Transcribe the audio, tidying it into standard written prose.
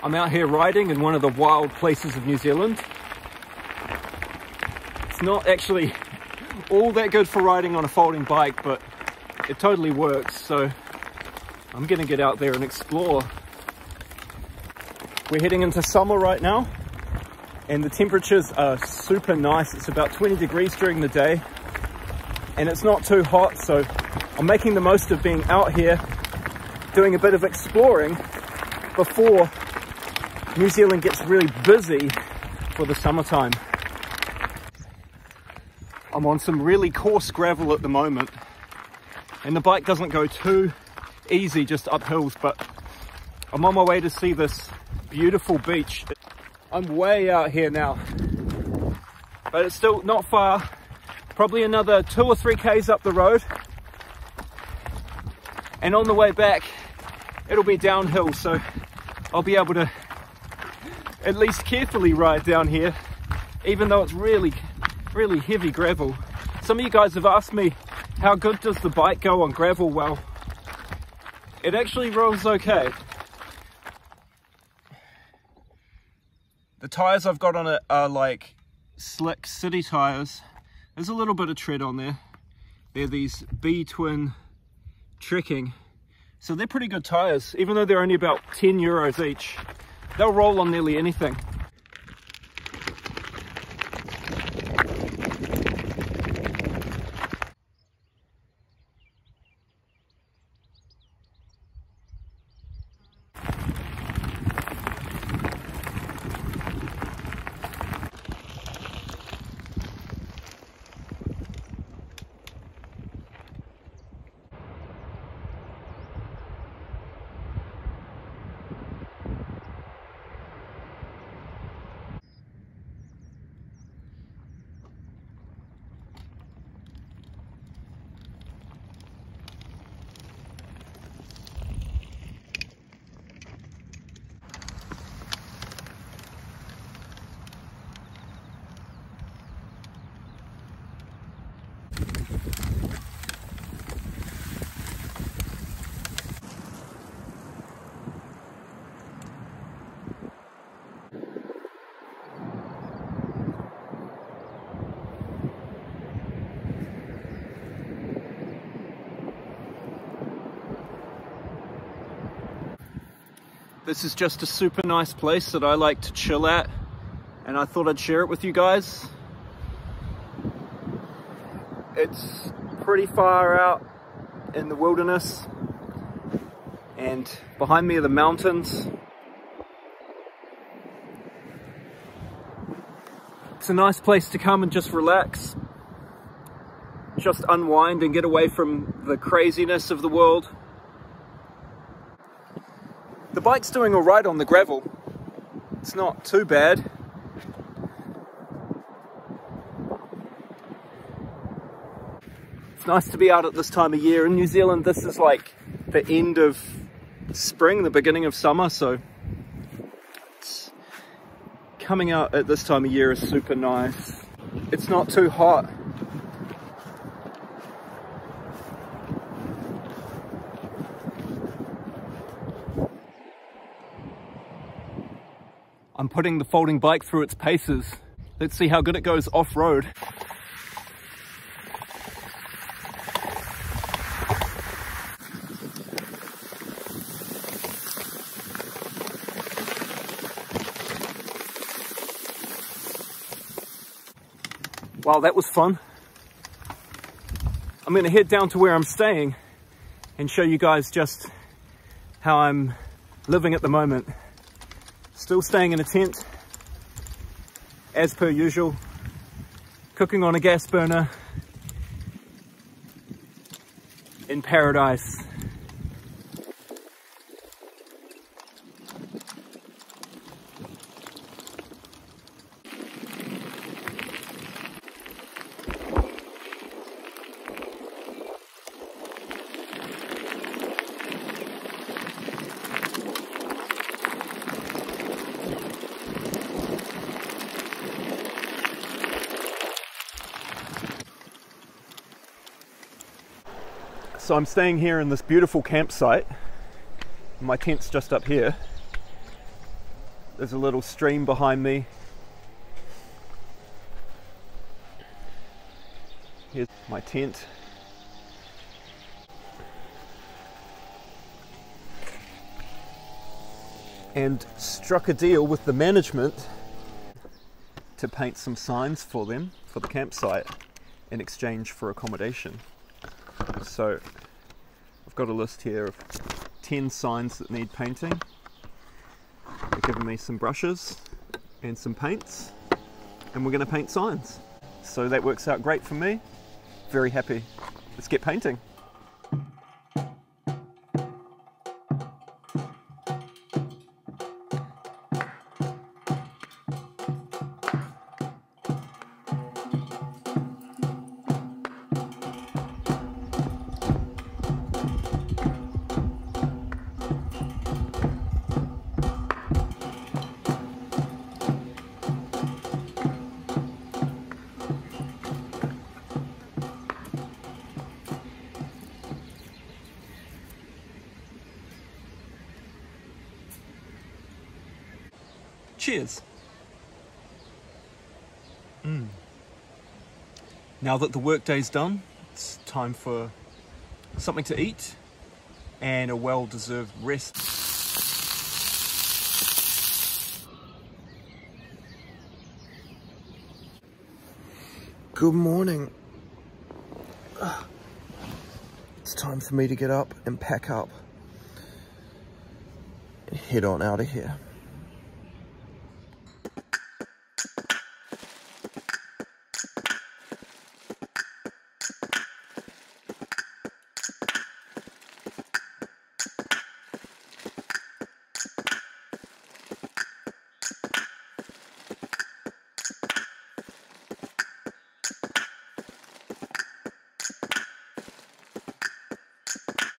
I'm out here riding in one of the wild places of New Zealand. It's not actually all that good for riding on a folding bike, but it totally works, so I'm gonna get out there and explore. We're heading into summer right now, and the temperatures are super nice. It's about 20 degrees during the day, and it's not too hot, so I'm making the most of being out here doing a bit of exploring before New Zealand gets really busy for the summertime. I'm on some really coarse gravel at the moment, and the bike doesn't go too easy just up hills, but I'm on my way to see this beautiful beach. I'm way out here now, but it's still not far, probably another 2 or 3 k's up the road, and on the way back it'll be downhill, so I'll be able to at least carefully ride down here, even though it's really heavy gravel. Some of you guys have asked me, how good does the bike go on gravel? Well, it actually rolls okay. The tires I've got on it are like slick city tires. There's a little bit of tread on there. They're these B-twin trekking, so they're pretty good tires, even though they're only about 10 euros each. They'll roll on nearly anything. This is just a super nice place that I like to chill at, and I thought I'd share it with you guys. It's pretty far out in the wilderness, and behind me are the mountains. It's a nice place to come and just relax, just unwind and get away from the craziness of the world. The bike's doing all right on the gravel. It's not too bad. It's nice to be out at this time of year. In New Zealand, this is like the end of spring, the beginning of summer, so it's coming out at this time of year is super nice. It's not too hot. I'm putting the folding bike through its paces. Let's see how good it goes off-road. Wow, that was fun. I'm gonna head down to where I'm staying and show you guys just how I'm living at the moment. Still staying in a tent, as per usual, cooking on a gas burner, in paradise. So I'm staying here in this beautiful campsite. My tent's just up here. There's a little stream behind me. Here's my tent. And struck a deal with the management to paint some signs for them for the campsite in exchange for accommodation. So I've got a list here of 10 signs that need painting. They're giving me some brushes and some paints, and we're going to paint signs. So that works out great for me. Very happy. Let's get painting. Cheers. Now that the workday's done, it's time for something to eat and a well-deserved rest. Good morning. It's time for me to get up and pack up and head on out of here.